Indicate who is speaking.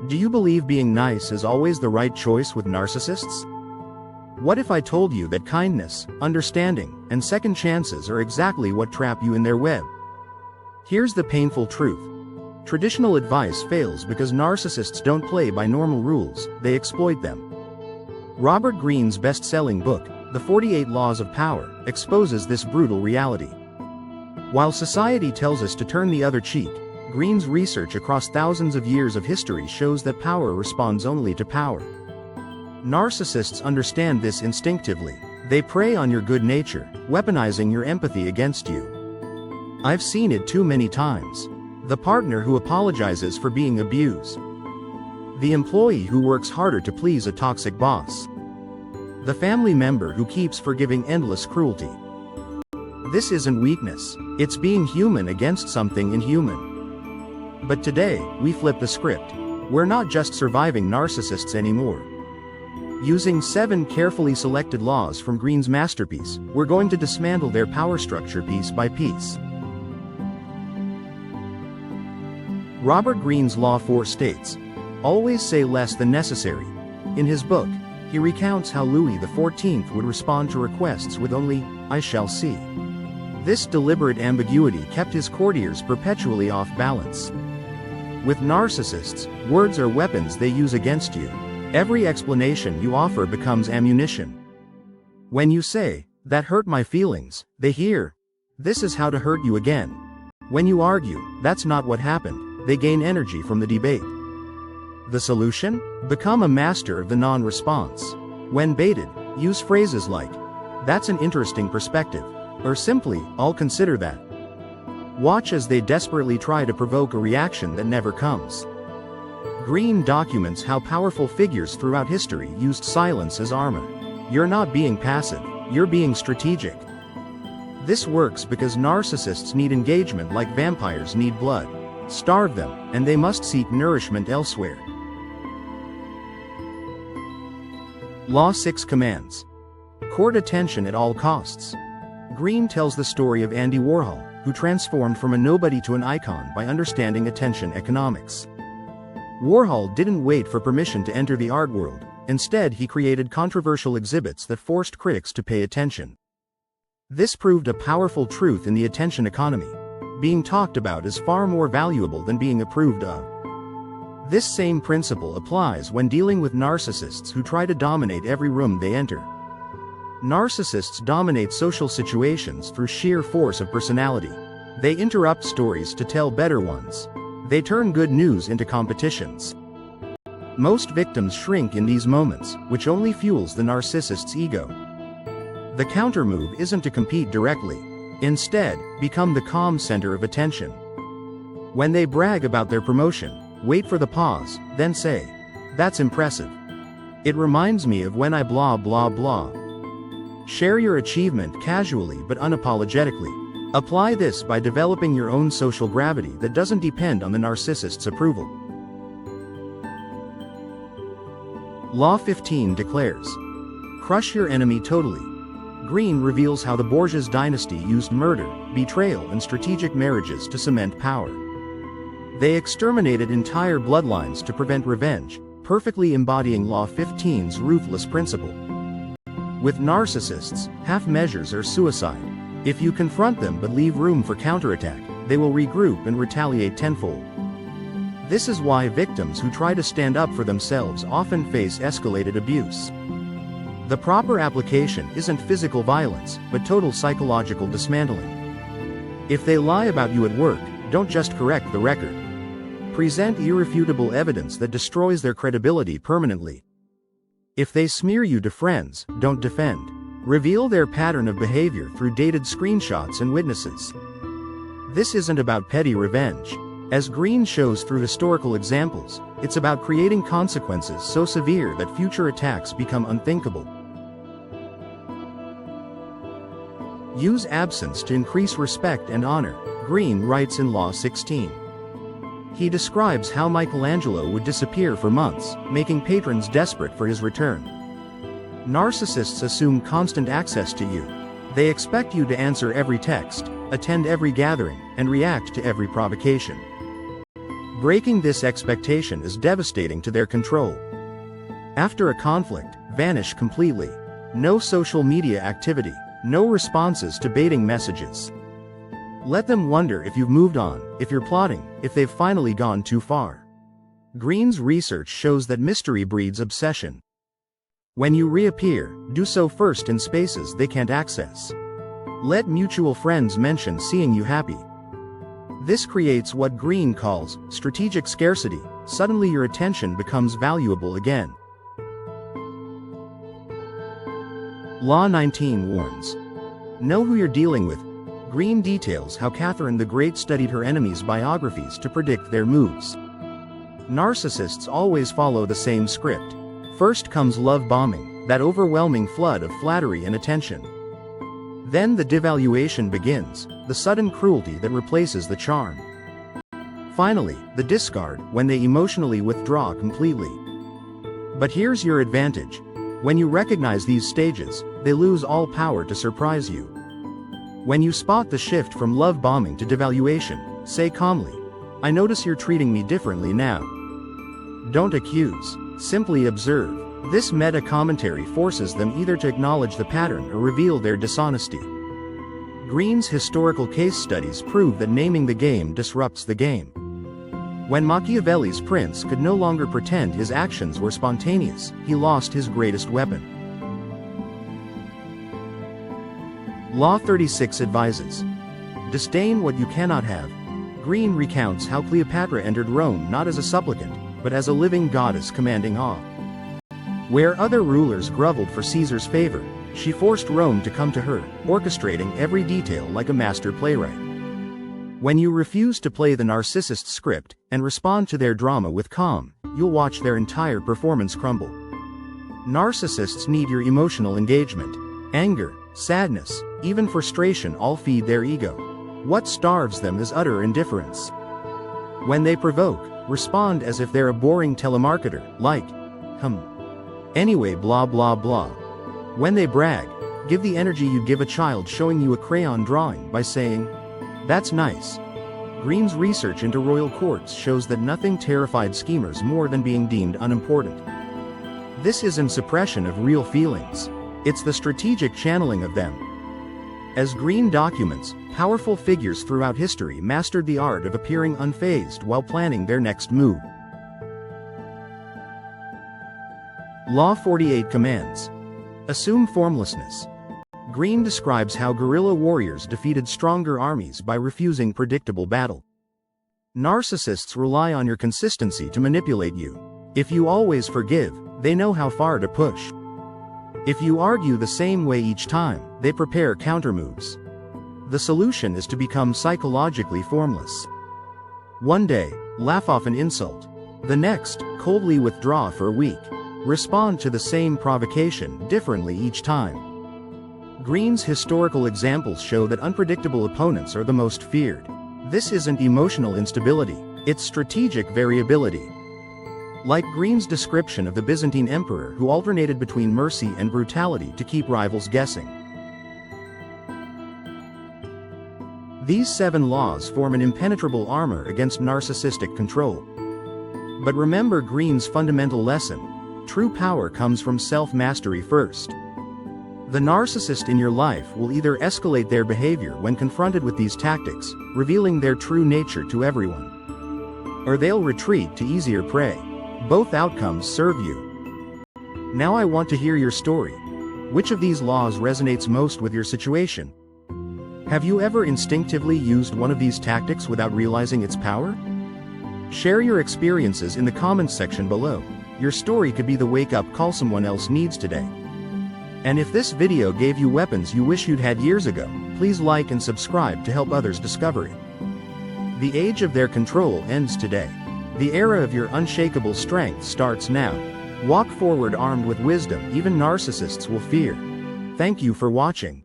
Speaker 1: Do you believe being nice is always the right choice with narcissists? What if I told you that kindness, understanding, and second chances are exactly what trap you in their web? Here's the painful truth. Traditional advice fails because narcissists don't play by normal rules, they exploit them. Robert Greene's best-selling book, The 48 Laws of Power, exposes this brutal reality. While society tells us to turn the other cheek, Greene's research across thousands of years of history shows that power responds only to power. Narcissists understand this instinctively. They prey on your good nature, weaponizing your empathy against you. I've seen it too many times. The partner who apologizes for being abused. The employee who works harder to please a toxic boss. The family member who keeps forgiving endless cruelty. This isn't weakness, it's being human against something inhuman. But today, we flip the script. We're not just surviving narcissists anymore. Using 7 carefully selected laws from Greene's masterpiece, we're going to dismantle their power structure piece by piece. Robert Greene's Law 4 states, "Always say less than necessary." In his book, he recounts how Louis XIV would respond to requests with only, "I shall see." This deliberate ambiguity kept his courtiers perpetually off balance. With narcissists, words are weapons they use against you. Every explanation you offer becomes ammunition. When you say, "That hurt my feelings," they hear, "This is how to hurt you again." When you argue, "That's not what happened," they gain energy from the debate. The solution? Become a master of the non-response. When baited, use phrases like, "That's an interesting perspective," or simply, "I'll consider that." Watch as they desperately try to provoke a reaction that never comes. Greene documents how powerful figures throughout history used silence as armor. You're not being passive, you're being strategic. This works because narcissists need engagement like vampires need blood. Starve them, and they must seek nourishment elsewhere. Law 6 commands. Court attention at all costs. Greene tells the story of Andy Warhol, who transformed from a nobody to an icon by understanding attention economics. Warhol didn't wait for permission to enter the art world. Instead, he created controversial exhibits that forced critics to pay attention. This proved a powerful truth in the attention economy. Being talked about is far more valuable than being approved of. This same principle applies when dealing with narcissists who try to dominate every room they enter. Narcissists dominate social situations through sheer force of personality. They interrupt stories to tell better ones. They turn good news into competitions. Most victims shrink in these moments, which only fuels the narcissist's ego. The countermove isn't to compete directly. Instead, become the calm center of attention. When they brag about their promotion, wait for the pause, then say, "That's impressive. It reminds me of when I blah blah blah." Share your achievement casually but unapologetically. Apply this by developing your own social gravity that doesn't depend on the narcissist's approval. Law 15 declares, "Crush your enemy totally." Greene reveals how the Borgias dynasty used murder, betrayal, and strategic marriages to cement power. They exterminated entire bloodlines to prevent revenge, perfectly embodying Law 15's ruthless principle. With narcissists, half measures are suicide. If you confront them but leave room for counterattack, they will regroup and retaliate tenfold. This is why victims who try to stand up for themselves often face escalated abuse. The proper application isn't physical violence, but total psychological dismantling. If they lie about you at work, don't just correct the record. Present irrefutable evidence that destroys their credibility permanently. If they smear you to friends, don't defend. Reveal their pattern of behavior through dated screenshots and witnesses. This isn't about petty revenge. As Greene shows through historical examples, it's about creating consequences so severe that future attacks become unthinkable. Use absence to increase respect and honor, Greene writes in Law 16. He describes how Michelangelo would disappear for months, making patrons desperate for his return. Narcissists assume constant access to you. They expect you to answer every text, attend every gathering, and react to every provocation. Breaking this expectation is devastating to their control. After a conflict, vanish completely. No social media activity, no responses to baiting messages. Let them wonder if you've moved on, if you're plotting, if they've finally gone too far. Greene's research shows that mystery breeds obsession. When you reappear, do so first in spaces they can't access. Let mutual friends mention seeing you happy. This creates what Greene calls strategic scarcity. Suddenly your attention becomes valuable again. Law 19 warns. Know who you're dealing with. Greene details how Catherine the Great studied her enemies' biographies to predict their moves. Narcissists always follow the same script. First comes love bombing, that overwhelming flood of flattery and attention. Then the devaluation begins, the sudden cruelty that replaces the charm. Finally, the discard, when they emotionally withdraw completely. But here's your advantage. When you recognize these stages, they lose all power to surprise you. When you spot the shift from love bombing to devaluation, say calmly, "I notice you're treating me differently now." Don't accuse, simply observe. This meta-commentary forces them either to acknowledge the pattern or reveal their dishonesty. Greene's historical case studies prove that naming the game disrupts the game. When Machiavelli's prince could no longer pretend his actions were spontaneous, he lost his greatest weapon. Law 36 advises. Disdain what you cannot have. Greene recounts how Cleopatra entered Rome not as a supplicant, but as a living goddess commanding awe. Where other rulers groveled for Caesar's favor, she forced Rome to come to her, orchestrating every detail like a master playwright. When you refuse to play the narcissist script and respond to their drama with calm, you'll watch their entire performance crumble. Narcissists need your emotional engagement. Anger, sadness, even frustration all feed their ego. What starves them is utter indifference. When they provoke, respond as if they're a boring telemarketer, like, anyway blah blah blah. When they brag, give the energy you'd give a child showing you a crayon drawing by saying, "That's nice." Greene's research into royal courts shows that nothing terrified schemers more than being deemed unimportant. This isn't suppression of real feelings. It's the strategic channeling of them. As Greene documents, powerful figures throughout history mastered the art of appearing unfazed while planning their next move. Law 48 commands. Assume formlessness. Greene describes how guerrilla warriors defeated stronger armies by refusing predictable battle. Narcissists rely on your consistency to manipulate you. If you always forgive, they know how far to push. If you argue the same way each time, they prepare countermoves. The solution is to become psychologically formless. One day, laugh off an insult. The next, coldly withdraw for a week. Respond to the same provocation differently each time. Greene's historical examples show that unpredictable opponents are the most feared. This isn't emotional instability, it's strategic variability. Like Greene's description of the Byzantine emperor who alternated between mercy and brutality to keep rivals guessing. These 7 laws form an impenetrable armor against narcissistic control. But remember Greene's fundamental lesson: true power comes from self-mastery first. The narcissist in your life will either escalate their behavior when confronted with these tactics, revealing their true nature to everyone, or they'll retreat to easier prey. Both outcomes serve you. Now I want to hear your story. Which of these laws resonates most with your situation? Have you ever instinctively used one of these tactics without realizing its power? Share your experiences in the comments section below. Your story could be the wake-up call someone else needs today. And if this video gave you weapons you wish you'd had years ago, please like and subscribe to help others discover it. The age of their control ends today. The era of your unshakable strength starts now. Walk forward armed with wisdom even narcissists will fear. Thank you for watching.